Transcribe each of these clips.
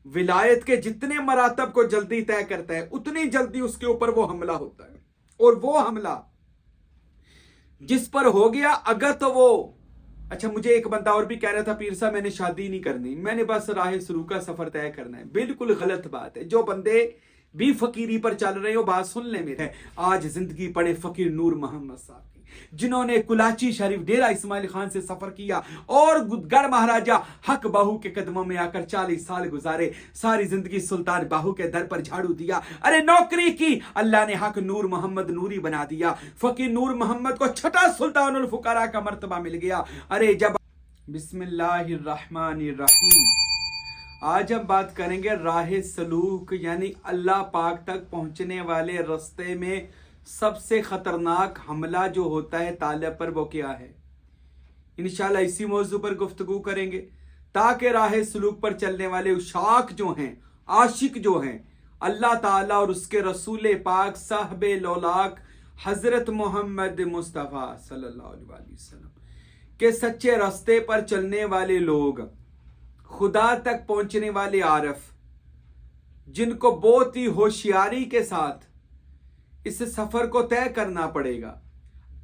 विलायत के जितने मरातब को जल्दी तय करता है उतनी जल्दी उसके ऊपर वो हमला होता है। और वो हमला जिस पर हो गया, अगर तो वो अच्छा, मुझे एक बंदा और भी कह रहा था पीर साहब मैंने शादी नहीं करनी, मैंने बस राह सलूक का सफर तय करना है। बिल्कुल गलत बात है। जो बंदे भी फकीरी पर चल रहे हो, बात सुन ले मेरे। आज जिंदगी पड़े फकीर नूर मोहम्मद साहब की, जिन्होंने कुलाची शरीफ डेरा इस्माइल खान से सफर किया और गढ़ महाराजा हक बाहू के कदमों में आकर 40 साल गुजारे, सारी जिंदगी सुल्तान बाहू के दर पर झाड़ू दिया, अरे नौकरी की, अल्लाह ने हक नूर मोहम्मद नूरी बना दिया। फकीर नूर मोहम्मद को छठा सुल्तानुल फुकरा का मर्तबा मिल गया। अरे जब बिस्मिल्लाहिर्रहमानिर्रहीम, आज हम बात करेंगे राह सलूक यानी अल्लाह पाक तक पहुंचने वाले रास्ते में सबसे खतरनाक हमला जो होता है तालब पर, वो क्या है। इंशाल्लाह इसी मौजू पर गुफ्तगू करेंगे ताकि राह सलूक पर चलने वाले उशाक जो हैं, आशिक जो हैं, अल्लाह ताला और उसके रसूल पाक साहबे लौलाक हजरत मोहम्मद मुस्तफ़ा सल्लल्लाहु अलैहि वसल्लम के सच्चे रास्ते पर चलने वाले लोग, खुदा तक पहुंचने वाले आरफ, जिनको बहुत ही होशियारी के साथ इस सफर को तय करना पड़ेगा,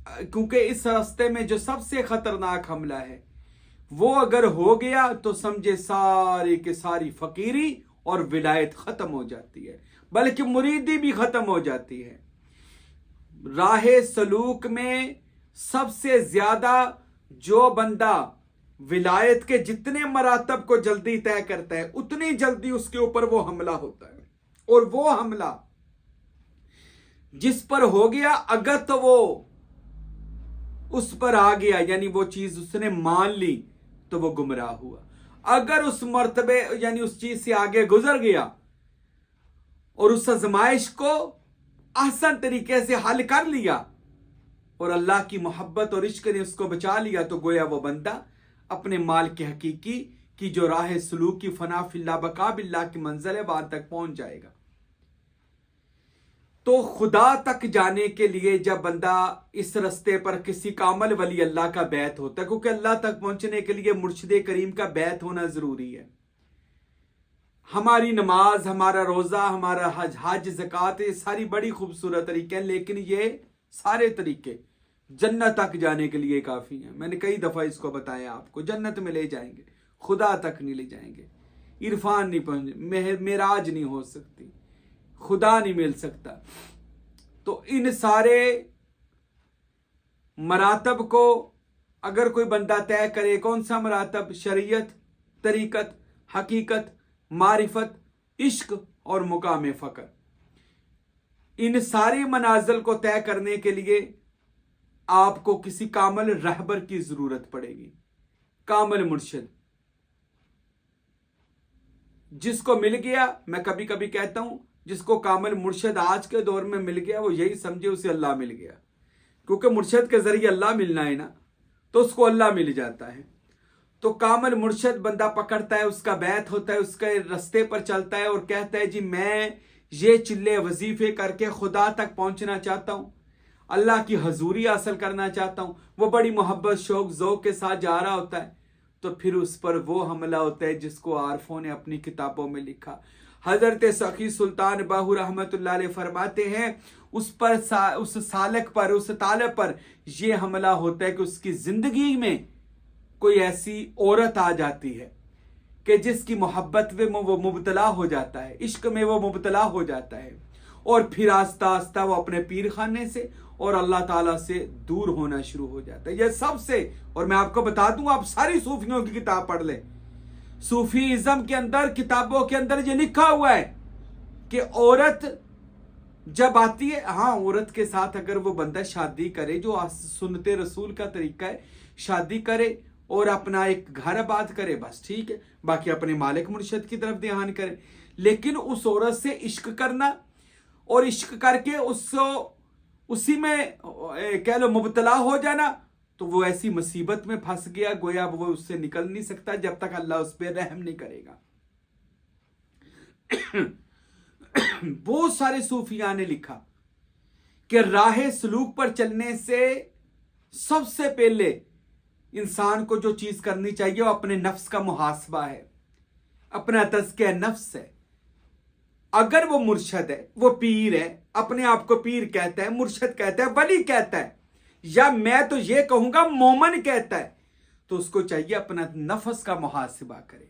क्योंकि इस रास्ते में जो सबसे खतरनाक हमला है वो अगर हो गया तो समझे सारी की सारी फकीरी और विलायत खत्म हो जाती है, बल्कि मुरीदी भी खत्म हो जाती है। राह सलूक में सबसे ज्यादा जो बंदा विलायत के जितने मरातब को जल्दी तय करता है उतनी जल्दी उसके ऊपर वो हमला होता है। और वो हमला जिस पर हो गया, अगर तो वो उस पर आ गया यानी वो चीज उसने मान ली तो वो गुमराह हुआ। अगर उस मर्तबे यानी उस चीज से आगे गुजर गया और उस आजमाइश को आसान तरीके से हल कर लिया और अल्लाह की मोहब्बत और इश्क ने उसको बचा लिया, तो गोया वो बंदा अपने माल के हकीकी की जो राह सलूक की फना फिल्ला बका बिल्ला की मंजिल है वहां तक पहुंच जाएगा। तो खुदा तक जाने के लिए जब बंदा इस रास्ते पर किसी कामल वली अल्लाह का बैत होता है, क्योंकि अल्लाह तक पहुंचने के लिए मुर्शिद करीम का बैत होना जरूरी है। हमारी नमाज, हमारा रोजा, हमारा हज ज़कात, ये सारी बड़ी खूबसूरत तरीके हैं, लेकिन ये सारे तरीके जन्नत तक जाने के लिए काफी हैं। मैंने कई दफा इसको बताया आपको, जन्नत में ले जाएंगे, खुदा तक नहीं ले जाएंगे। इरफान नहीं पहुंच, मेराज नहीं हो सकती, खुदा नहीं मिल सकता। तो इन सारे मरातब को अगर कोई बंदा तय करे, कौन सा मरातब? शरीयत, तरीकत, हकीकत, मारिफत, इश्क और मुकाम फकर। इन सारी मनाजिल को तय करने के लिए आपको किसी कामल रहबर की जरूरत पड़ेगी, कामल मुर्शिद, जिसको मिल गया। मैं कभी कभी कहता हूं जिसको कामल मुर्शिद आज के दौर में मिल गया वो यही समझे उसे अल्लाह मिल गया, क्योंकि मुर्शिद के जरिए अल्लाह मिलना है ना, तो उसको अल्लाह मिल जाता है। तो कामल मुर्शिद बंदा पकड़ता है, उसका बैत होता है, उसके रास्ते पर चलता है और कहता है जी मैं ये चिल्ले वजीफे करके खुदा तक पहुंचना चाहता हूं, अल्लाह की हजूरी हासिल करना चाहता हूं। वो बड़ी मोहब्बत शौक ज़ौक़ के साथ जा रहा होता है, तो फिर उस पर वो हमला होता है जिसको आरफों ने अपनी किताबों में लिखा। हजरत सखी सुल्तान बाहू रहमतुल्लाह अलैह फरमाते हैं उस पर उस सालक पर, उस तालब पर यह हमला होता है कि उसकी जिंदगी में कोई ऐसी औरत आ जाती है कि जिसकी मोहब्बत में वो मुबतला हो जाता है, इश्क में वो मुबतला हो जाता है, और फिर आस्ता आस्ता वो अपने पीर खाने से और अल्लाह ताला से दूर होना शुरू हो जाता है। यह सबसे, और मैं आपको बता दूं, आप सारी सूफियों की किताब पढ़ लें, सूफीइज्म के अंदर किताबों के अंदर ये लिखा हुआ है कि औरत जब आती है, हाँ औरत के साथ अगर वो बंदा शादी करे, जो सुन्नते रसूल का तरीका है, शादी करे और अपना एक घर आबाद करे, बस ठीक है, बाकी अपने मालिक मुर्शिद की तरफ ध्यान करे। लेकिन उस औरत से इश्क करना और इश्क करके उसी में कह लो मुबतला हो जाना, तो वो ऐसी मुसीबत में फंस गया, गोया वो उससे निकल नहीं सकता जब तक अल्लाह उस पर रहम नहीं करेगा। बहुत सारे सूफिया ने लिखा कि राह सलूक पर चलने से सबसे पहले इंसान को जो चीज करनी चाहिए वो अपने नफ्स का मुहासबा है अपना तज़किया नफ्स है। अगर वो मुर्शद है, वो पीर है, अपने आप को पीर कहता है, मुर्शद कहता है, वली कहता है, या मैं तो ये कहूंगा मोमन कहता है, तो उसको चाहिए अपना नफ्स का मुहासिबा करे।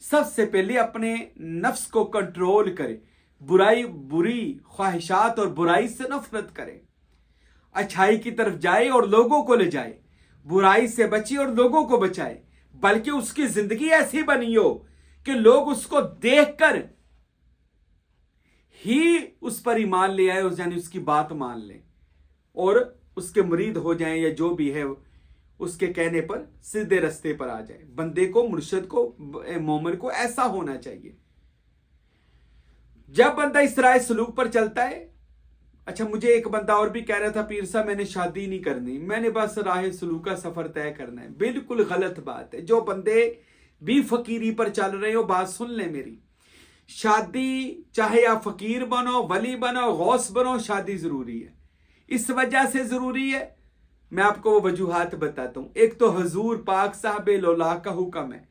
सबसे पहले अपने नफ्स को कंट्रोल करे, बुरी ख्वाहिशात और बुराई से नफरत करे, अच्छाई की तरफ जाए और लोगों को ले जाए, बुराई से बचे और लोगों को बचाए, बल्कि उसकी जिंदगी ऐसी बनी हो कि लोग उसको देखकर ही उस पर ईमान ले आए, यानी उसकी बात मान लें और उसके मुरीद हो जाएं, या जो भी है उसके कहने पर सीधे रास्ते पर आ जाए। बंदे को, मुर्शिद को, मोमिन को ऐसा होना चाहिए। जब बंदा इस राह सलूक पर चलता है, अच्छा मुझे एक बंदा और भी कह रहा था, पीर साहब मैंने शादी नहीं करनी, मैंने बस राह सलूक का सफर तय करना है। बिल्कुल गलत बात है। जो बंदे भी फकीरी पर चल रहे हो, बात सुन ले मेरी, शादी चाहे आप फकीर बनो, वली बनो, गौस बनो, शादी जरूरी है। इस वजह से जरूरी है, मैं आपको वो वजूहात बताता हूं। एक तो हजूर पाक साहब लोला का हुक्म है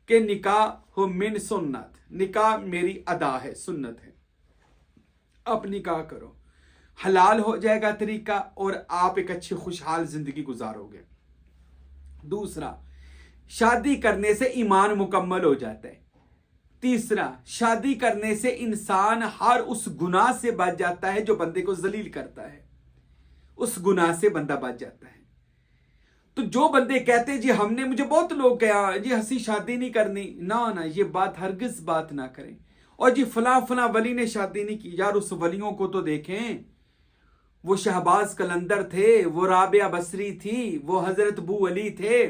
कि निकाह हो मिन सुन्नत, निकाह मेरी अदा है, सुन्नत है, आप निकाह करो, हलाल हो जाएगा तरीका और आप एक अच्छी खुशहाल जिंदगी गुजारोगे। दूसरा, शादी करने से ईमान मुकम्मल हो जाता है। तीसरा, शादी करने से इंसान हर उस गुनाह से बच जाता है जो बंदे को जलील करता है, उस गुनाह से बंदा बच जाता है। तो जो बंदे कहते हैं जी हमने, मुझे बहुत लोग कहा जी हंसी शादी नहीं करनी, ना ये बात हरगिज बात ना करें। और जी फला फला वली ने शादी नहीं की, यार उस वलियों को तो देखें, वो शहबाज कलंदर थे, वो राबिया बसरी थी, वो हजरत बू अली थे,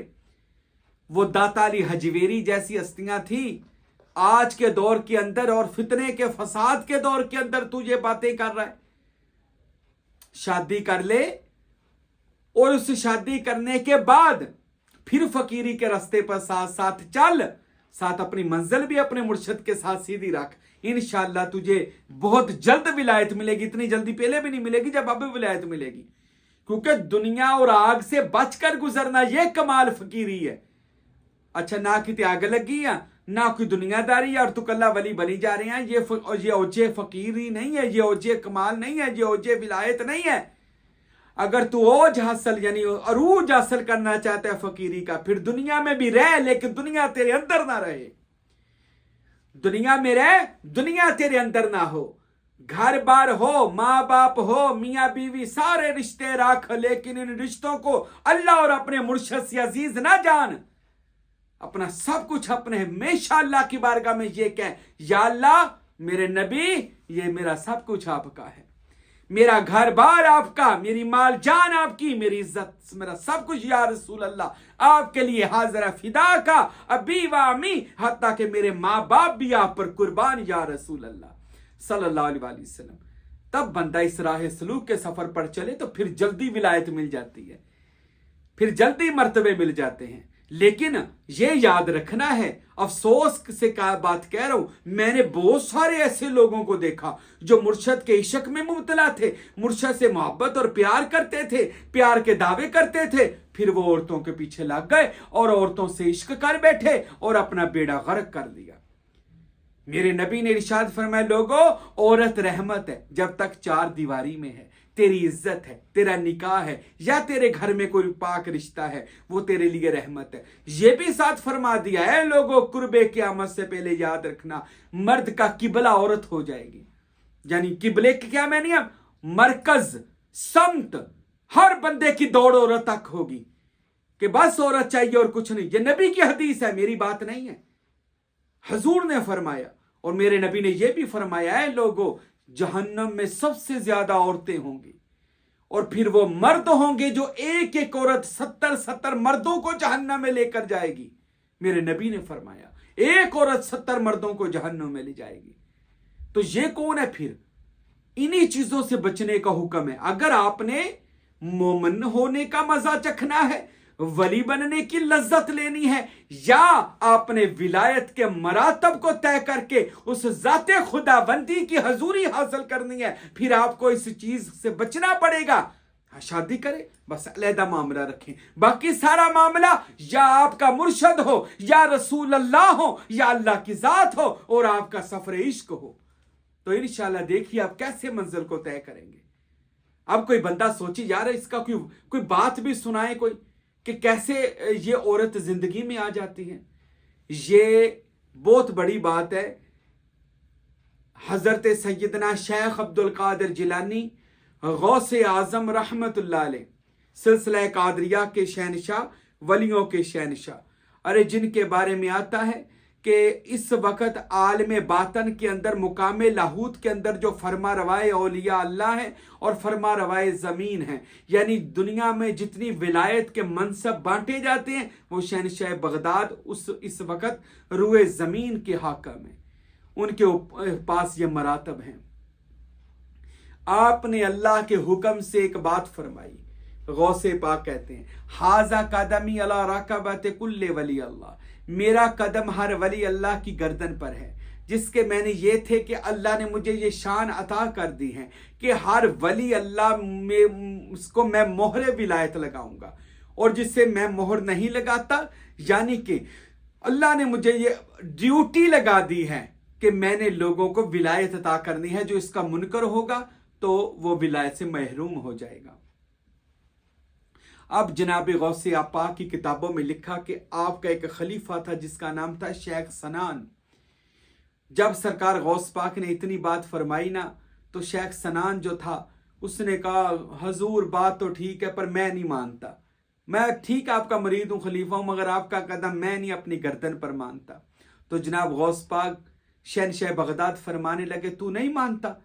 वो दाता अली हजवेरी जैसी हस्तियां थी। आज के दौर के अंदर और फितने के फसाद के दौर के अंदर तू ये बातें कर रहा है। शादी कर ले और उस शादी करने के बाद फिर फकीरी के रास्ते पर साथ साथ चल, साथ अपनी मंजिल भी अपने मुर्शिद के साथ सीधी रख। इंशाअल्लाह तुझे बहुत जल्द विलायत मिलेगी, इतनी जल्दी पहले भी नहीं मिलेगी जब अब विलायत मिलेगी। क्योंकि दुनिया और आग से बचकर गुजरना यह कमाल फकीरी है। अच्छा ना कि आग लगी है, ना कोई दुनियादारी है और तू कल्ला वली बनी जा रहे हैं। ये ओजे फकीरी नहीं है, ये ओजे कमाल नहीं है, ये ओजे विलायत नहीं है। अगर तू ओज हासिल यानी अरूज हासिल करना चाहता है फकीरी का, फिर दुनिया में भी रह, लेकिन दुनिया तेरे अंदर ना रहे। दुनिया में रह, दुनिया तेरे अंदर ना हो। घर बार हो, माँ बाप हो, मियाँ बीवी, सारे रिश्ते रख, लेकिन इन रिश्तों को अल्लाह और अपने मुर्शिद से अजीज ना जान। अपना सब कुछ अपने हमेशा अल्लाह की बारगाह में ये कह, या अल्लाह मेरे नबी ये मेरा सब कुछ आपका है, मेरा घर बार आपका, मेरी माल जान आपकी, मेरी इज्जत, मेरा सब कुछ या रसूल अल्लाह आपके लिए हाजिर फिदा का, अबी वामी, हत्ता कि मेरे माँ बाप भी आप पर कुर्बान या रसूल अल्लाह सल्लल्लाहु अलैहि वसल्लम। तब बंदा इस राह सलूक के सफर पर चले तो फिर जल्दी विलायत मिल जाती है, फिर जल्दी मर्तबे मिल जाते हैं। लेकिन ये याद रखना है, अफसोस से क्या बात कह रहा हूं, मैंने बहुत सारे ऐसे लोगों को देखा जो मुर्शिद के इश्क में मुब्तला थे, मुर्शिद से मोहब्बत और प्यार करते थे, प्यार के दावे करते थे, फिर वो औरतों के पीछे लग गए और औरतों से इश्क कर बैठे और अपना बेड़ा गर्क कर दिया। मेरे नबी ने इरशाद फरमाया, लोगों औरत रहमत है जब तक चार दीवारी में है, तेरी इज्जत है, तेरा निकाह है, या तेरे घर में कोई पाक रिश्ता है, वो तेरे लिए रहमत है। ये भी साथ फरमा दिया है, लोगों कुर्बे क़यामत से पहले याद रखना, मर्द का किबला औरत हो जाएगी। यानी किबले की क्या मैंने, अब मरकज समत हर बंदे की दौड़ औरत तक होगी कि बस औरत चाहिए और कुछ नहीं। ये नबी की हदीस है, मेरी बात नहीं है, हजूर ने फरमाया। और मेरे नबी ने यह भी फरमाया है, लोगों जहन्नम में सबसे ज्यादा औरतें होंगी और फिर वो मर्द होंगे जो एक एक औरत 70 मर्दों को जहन्नम में लेकर जाएगी। मेरे नबी ने फरमाया एक औरत 70 मर्दों को जहन्नम में ले जाएगी। तो ये कौन है फिर? इन्हीं चीजों से बचने का हुक्म है। अगर आपने मोमिन होने का मजा चखना है, वली बनने की लज्जत लेनी है, या आपने विलायत के मरातब को तय करके उस जाते खुदाबंदी की हजूरी हासिल करनी है, फिर आपको इस चीज से बचना पड़ेगा। शादी करे, बस अलहदा मामला रखें, बाकी सारा मामला या आपका मुर्शद हो, या रसूल अल्लाह हो, या अल्लाह की जात हो, और आपका सफर इश्क हो, तो इंशाल्लाह देखिए आप कैसे मंजिल को तय करेंगे। अब कोई बंदा सोचे यार इसका कोई बात भी सुनाए कोई, कि कैसे ये औरत जिंदगी में आ जाती है। ये बहुत बड़ी बात है। हजरत सैयदना शेख अब्दुल कादिर जिलानी गौसे आजम रहमतुल्लाह अलैह, सिलसिला कादरिया के शहनशाह, वलियों के शहनशाह, अरे जिनके बारे में आता है कि इस वक्त आलम बातन के अंदर, मुकाम लाहूत के अंदर जो फरमा रवाए औलिया अल्लाह है और फरमा रवाए ज़मीन है, यानी दुनिया में जितनी विलायत के मनसब बांटे जाते हैं वो शहनशाह बगदाद इस वक्त रुए ज़मीन के हाकिम है, उनके पास ये मरातब हैं। आपने अल्लाह के हुक्म से एक बात फरमाई, गौसे पाक कहते हैं हाजा कदमी अला रकबत कुल्ले वली अल्लाह, मेरा कदम हर वली अल्लाह की गर्दन पर है, जिसके मैंने ये थे कि अल्लाह ने मुझे ये शान अता कर दी है कि हर वली अल्लाह में उसको मैं मोहर विलायत लगाऊंगा, और जिससे मैं मोहर नहीं लगाता, यानी कि अल्लाह ने मुझे ये ड्यूटी लगा दी है कि मैंने लोगों को विलायत अता करनी है, जो इसका मुनकर होगा तो वो विलायत से महरूम हो जाएगा। अब जनाब गौसे पाक की किताबों में लिखा कि आपका एक खलीफा था जिसका नाम था शेख सनान। जब सरकार गौस पाक ने इतनी बात फरमाई ना, तो शेख सनान जो था उसने कहा हजूर बात तो ठीक है पर मैं नहीं मानता, मैं ठीक आपका मरीद हूं, खलीफा हूं, मगर आपका कदम मैं नहीं अपनी गर्दन पर मानता। तो जनाब गौस पाक शहनशाह बगदाद फरमाने लगे तू नहीं मानता?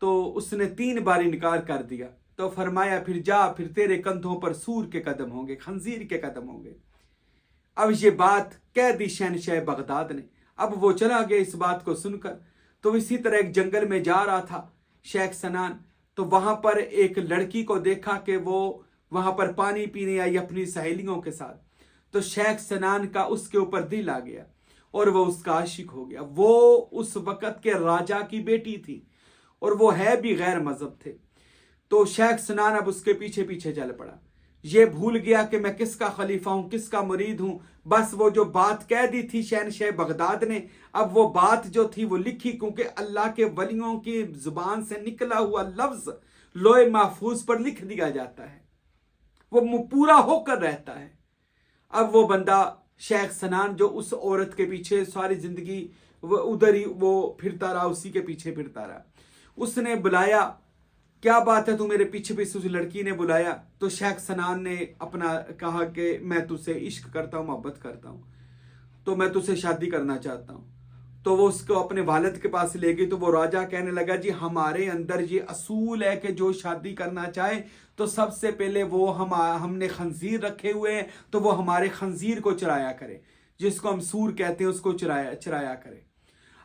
तो उसने 3 बार इनकार कर दिया। तो फरमाया फिर जा, फिर तेरे कंधों पर सूर के कदम होंगे, खंजीर के कदम होंगे। अब ये बात कह दी शहनशाह बगदाद ने। अब वो चला गया इस बात को सुनकर। तो इसी तरह एक जंगल में जा रहा था शेख सनान, तो वहां पर एक लड़की को देखा कि वो वहां पर पानी पीने आई अपनी सहेलियों के साथ। तो शेख सनान का उसके ऊपर दिल आ गया और वो उसका आशिक हो गया। वो उस वक्त के राजा की बेटी थी और वो है भी गैर मजहब थे। तो शेख सनान अब उसके पीछे पीछे चल पड़ा। ये भूल गया कि मैं किसका खलीफा हूं, किसका मुरीद हूं। बस वो जो बात कह दी थी शहनशाह बगदाद ने, अब वो बात जो थी वो लिखी, क्योंकि अल्लाह के वलियों की जुबान से निकला हुआ लफ्ज लोहे महफूज पर लिख दिया जाता है, वो पूरा होकर रहता है। अब वो बंदा शेख सनान जो उस औरत के पीछे सारी जिंदगी वो उधर ही वो फिरता रहा, उसी के पीछे फिरता रहा। उसने बुलाया, क्या बात है तू मेरे पीछे पीछे, उस लड़की ने बुलाया। तो शेख सनान ने अपना कहा कि मैं तुझसे इश्क करता हूँ, मोहब्बत करता हूँ, तो मैं तुझसे शादी करना चाहता हूँ। तो वो उसको अपने वालिद के पास ले गई। तो वो राजा कहने लगा जी हमारे अंदर ये असूल है कि जो शादी करना चाहे तो सबसे पहले वो हमने खंजीर रखे हुए हैं तो वो हमारे खंजीर को चराया करे, जिसको हम सूर कहते हैं उसको चराया करे।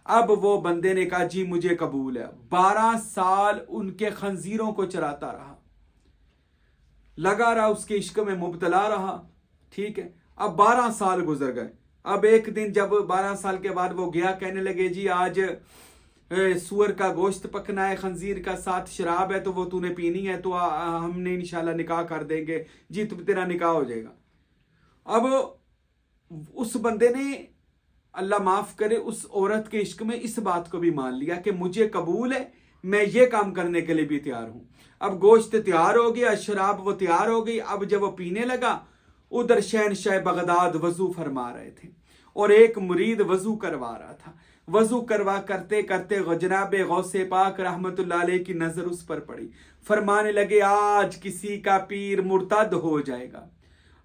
अब वो बंदे ने कहा जी मुझे कबूल है। 12 साल उनके खंजीरों को चराता रहा, लगा रहा, उसके इश्क में मुब्तला रहा। ठीक है, अब 12 साल गुजर गए। अब एक दिन जब 12 साल के बाद वो गया, कहने लगे जी आज सुअर का गोश्त पकना है, खंजीर का साथ शराब है, तो वो तूने पीनी है, तो हमने इंशाल्लाह निकाह कर देंगे जी, तुम तेरा निकाह हो जाएगा। अब उस बंदे ने, अल्लाह माफ करे, उस औरत के इश्क में इस बात को भी मान लिया कि मुझे कबूल है, मैं ये काम करने के लिए भी तैयार हूं। अब गोश्त तैयार हो गया, शराब वो तैयार हो गई। अब जब वो पीने लगा, उधर शहनशाह बगदाद वजू फरमा रहे थे और एक मुरीद वजू करवा रहा था। वजू करवा करते करते जनाब गौसे पाक रहमतुल्लाह अलैह की नजर उस पर पड़ी। फरमाने लगे आज किसी का पीर मुर्तद हो जाएगा,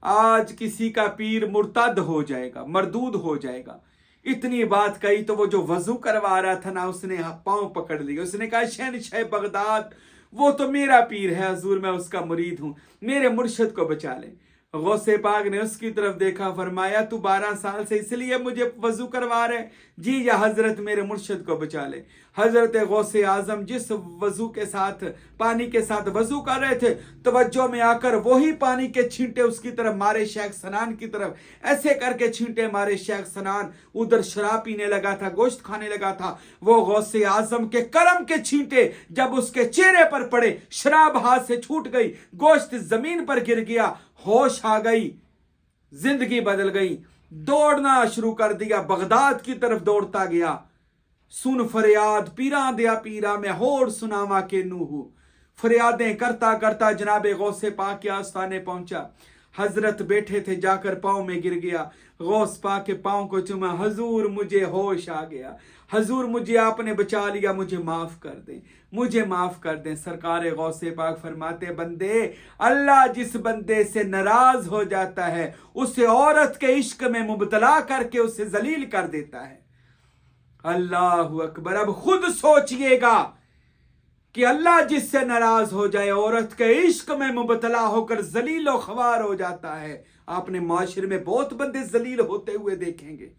आज किसी का पीर मुर्तद हो जाएगा, मरदूद हो जाएगा। इतनी बात कही तो वो जो वजू करवा रहा था ना, उसने पांव पकड़ लिया। उसने कहा शहनशाह बगदाद वो तो मेरा पीर है हजूर, मैं उसका मुरीद हूं, मेरे मुर्शिद को बचा लें। गौसे पाक ने उसकी तरफ देखा, फरमाया तू 12 साल से इसलिए मुझे वजू करवा रहे? जी या हजरत मेरे मुर्शिद को बचा ले। हजरत गौसे आजम जिस वजू के साथ, पानी के साथ वजू कर रहे थे, तवज्जो में आकर वही पानी के छींटे उसकी तरफ मारे, शेख सनान की तरफ ऐसे करके छींटे मारे। शेख सनान उधर शराब पीने लगा था, गोश्त खाने लगा था। वो गौसे आजम के करम के छींटे जब उसके चेहरे पर पड़े, शराब हाथ से छूट गई, गोश्त जमीन पर गिर गया, होश आ गई, जिंदगी बदल गई। दौड़ना शुरू कर दिया, बगदाद की तरफ दौड़ता गया। सुन फरियाद पीरा दिया पीरा में होड़ सुनावा के नूहू, फरियादें करता करता जनाबे गौसे पाक के आस्थाने पहुंचा। हजरत बैठे थे, जाकर पांव में गिर गया, गौस पाक के पांव को चुमा। हजूर मुझे होश आ गया, हजूर मुझे आपने बचा लिया, मुझे माफ कर दें, मुझे माफ कर दें। सरकार गौसे पाक फरमाते, बंदे, अल्लाह जिस बंदे से नाराज हो जाता है उसे औरत के इश्क में मुबतला करके उसे जलील कर देता है। अल्लाह अकबर। अब खुद सोचिएगा कि अल्लाह जिससे नाराज हो जाए, औरत के इश्क में मुबतला होकर जलील व ख्वार हो जाता है। आपने माशरे में बहुत बंदे जलील होते हुए देखेंगे,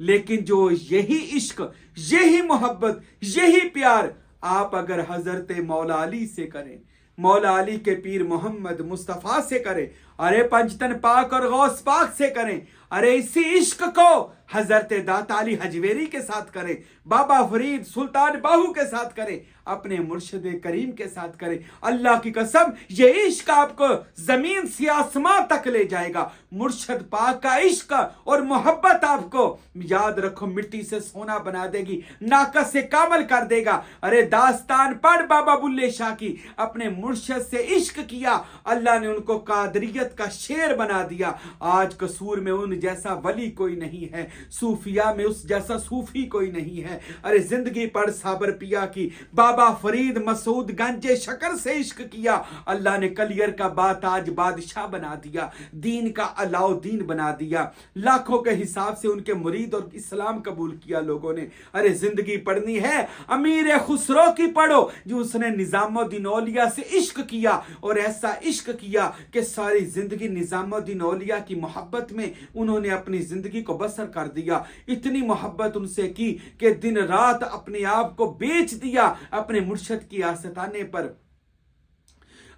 लेकिन जो यही इश्क, यही मोहब्बत, यही प्यार आप अगर हजरत मौला अली से करें, मौला अली के पीर मोहम्मद मुस्तफ़ा से करें, अरे पंचतन पाक और गौस पाक से करें, अरे इसी इश्क को हजरत दाता अली हजवेरी के साथ करें, बाबा फरीद सुल्तान बाहू के साथ करें, अपने मुर्शिद करीम के साथ करें, अल्लाह की कसम ये इश्क आपको जमीन से आसमां तक ले जाएगा। मुर्शिद पाक का इश्क और मोहब्बत आपको, याद रखो, मिट्टी से सोना बना देगी, नाकस से कामल कर देगा। अरे दास्तान पढ़ बाबा बुल्ले शाह की, अपने मुर्शिद से इश्क किया, अल्लाह ने उनको कादरियत का शेर बना दिया। आज कसूर में उन जैसा वली कोई नहीं है, सूफिया में उस जैसा सूफी कोई नहीं है। अरे जिंदगी पढ़ साबर पिया की, बाबा फरीद मसूद गंजे शकर से इश्क किया, अल्लाह ने कलियर का बाताज बादशाह बना दिया, दीन का अलाउद्दीन बना दिया। लाखों के हिसाब से उनके मुरीद और इस्लाम कबूल किया लोगों ने। अरे जिंदगी पढ़नी है अमीर खुसरो की पढ़ो, जो उसने निजामुद्दीन औलिया से इश्क किया और ऐसा इश्क किया कि सारी जिंदगी निजामुद्दीन औलिया की मोहब्बत में उन्होंने अपनी जिंदगी को बसर कर दिया। इतनी मोहब्बत उनसे की कि दिन रात अपने आप को बेच दिया, अपने मुर्शिद की आस्ताने पर,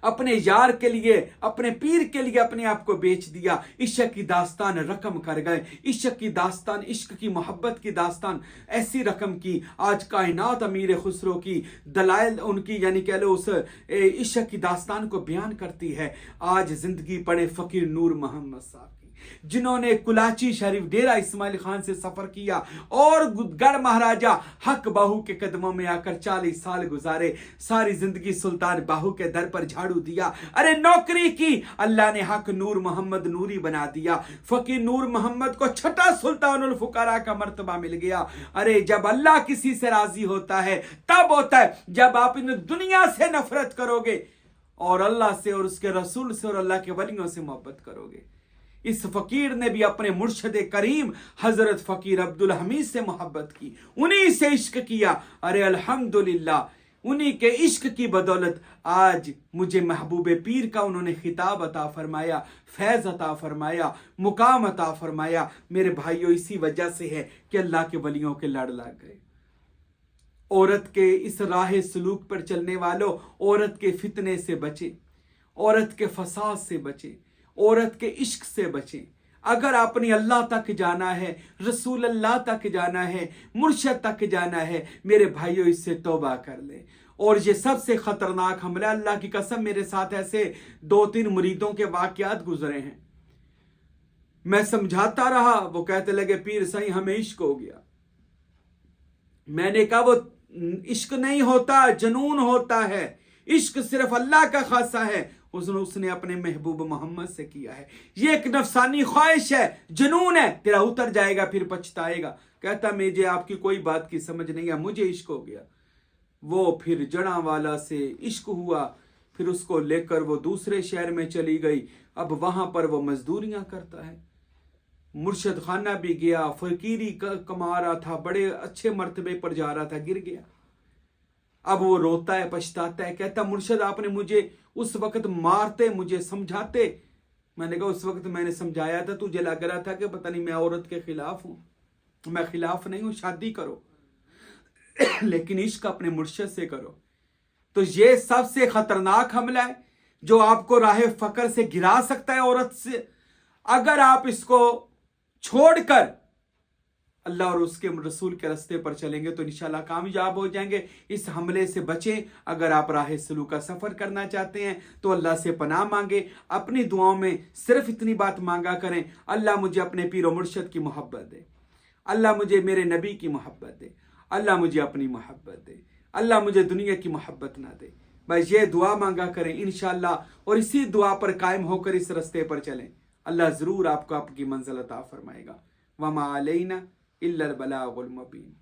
अपने यार के लिए, अपने पीर के लिए अपने आप को बेच दिया। इश्क की दास्तान रकम कर गए, इश्क की दास्तान, इश्क की मोहब्बत की दास्तान ऐसी रकम की। आज कायनात अमीर खुसरो की दलाइल उनकी, यानी कह लो उस इश्क की दास्तान को बयान करती है। आज जिंदगी पड़े फकीर नूर मोहम्मद साहब, जिन्होंने कुलाची शरीफ डेरा इस्माइल खान से सफर किया और गढ़ महाराजा हक बाहू के कदमों में आकर 40 साल गुजारे। सारी जिंदगी सुल्तान बाहू के दर पर झाड़ू दिया, अरे नौकरी की, अल्लाह ने हक नूर मोहम्मद नूरी बना दिया। फकीर नूर मोहम्मद को छठा सुल्तानुल फुकारा का मर्तबा मिल गया। अरे जब अल्लाह किसी से राजी होता है तब होता है जब आप इन दुनिया से नफरत करोगे और अल्लाह से और उसके रसूल से और अल्लाह के वलियों से मोहब्बत करोगे। इस फकीर ने भी अपने मुर्शिद करीम हजरत फकीर अब्दुल हमीद से मोहब्बत की, उन्हीं से इश्क किया। अरे अल्हम्दुलिल्लाह, उन्हीं के इश्क की बदौलत आज मुझे महबूब पीर का उन्होंने खिताब अता फरमाया, फैज़ अता फरमाया, मुकाम अता फरमाया। मेरे भाइयों, इसी वजह से है कि अल्लाह के वलियों के लड़ लग गए। औरत के इस राह सलूक पर चलने वालों, औरत के फितने से बचे, औरत के फसाद से बचे, औरत के इश्क से बचें। अगर आपने अल्लाह तक जाना है, रसूल अल्लाह तक जाना है, मुर्शिद तक जाना है, मेरे भाइयों इससे तौबा कर ले। और ये सबसे खतरनाक हमला, अल्लाह की कसम मेरे साथ ऐसे 2-3 मुरीदों के वाकयात गुजरे हैं। मैं समझाता रहा, वो कहते लगे पीर सही हमें इश्क हो गया। मैंने कहा वो इश्क नहीं होता, जनून होता है। इश्क सिर्फ अल्लाह का खासा है, उसने अपने महबूब मोहम्मद से किया है। ये एक नफसानी ख्वाहिश है, जुनून है, तेरा उतर जाएगा फिर पछताएगा। कहता मुझे आपकी कोई बात की समझ नहीं है, मुझे इश्क हो गया। वो फिर जड़ा वाला से इश्क हुआ, फिर उसको लेकर वो दूसरे शहर में चली गई। अब वहां पर वो मजदूरियां करता है। मुर्शिद खाना भी गया, फकीरी कमा रहा था, बड़े अच्छे मर्तबे पर जा रहा था, गिर गया। अब वो रोता है, पछताता है, कहता मुर्शिद आपने मुझे उस वक्त मारते, मुझे समझाते, मैंने कहा उस वक्त मैंने समझाया था, तुझे लग रहा था कि पता नहीं मैं औरत के खिलाफ हूँ। मैं खिलाफ नहीं हूँ, शादी करो लेकिन इश्क अपने मुर्शिद से करो। तो ये सबसे खतरनाक हमला है जो आपको राह फकर से गिरा सकता है औरत से। अगर आप इसको छोड़कर अल्लाह और उसके रसूल के रास्ते पर चलेंगे तो इंशाल्लाह कामयाब हो जाएंगे। इस हमले से बचें। अगर आप राह सलूक का सफ़र करना चाहते हैं तो अल्लाह से पनाह मांगे। अपनी दुआओं में सिर्फ इतनी बात मांगा करें, अल्लाह मुझे अपने पीर व मुर्शिद की मोहब्बत दे, अल्लाह मुझे मेरे नबी की मोहब्बत दे, अल्लाह मुझे अपनी मोहब्बत दे, अल्लाह मुझे दुनिया की मोहब्बत ना दे। बस ये दुआ मांगा करें इंशाल्लाह, और इसी दुआ पर कायम होकर इस रास्ते पर चलें। अल्लाह ज़रूर आपको आपकी मंजिल अता फरमाएगा। वमा अलैना इल्लल बलागुल मुबीन।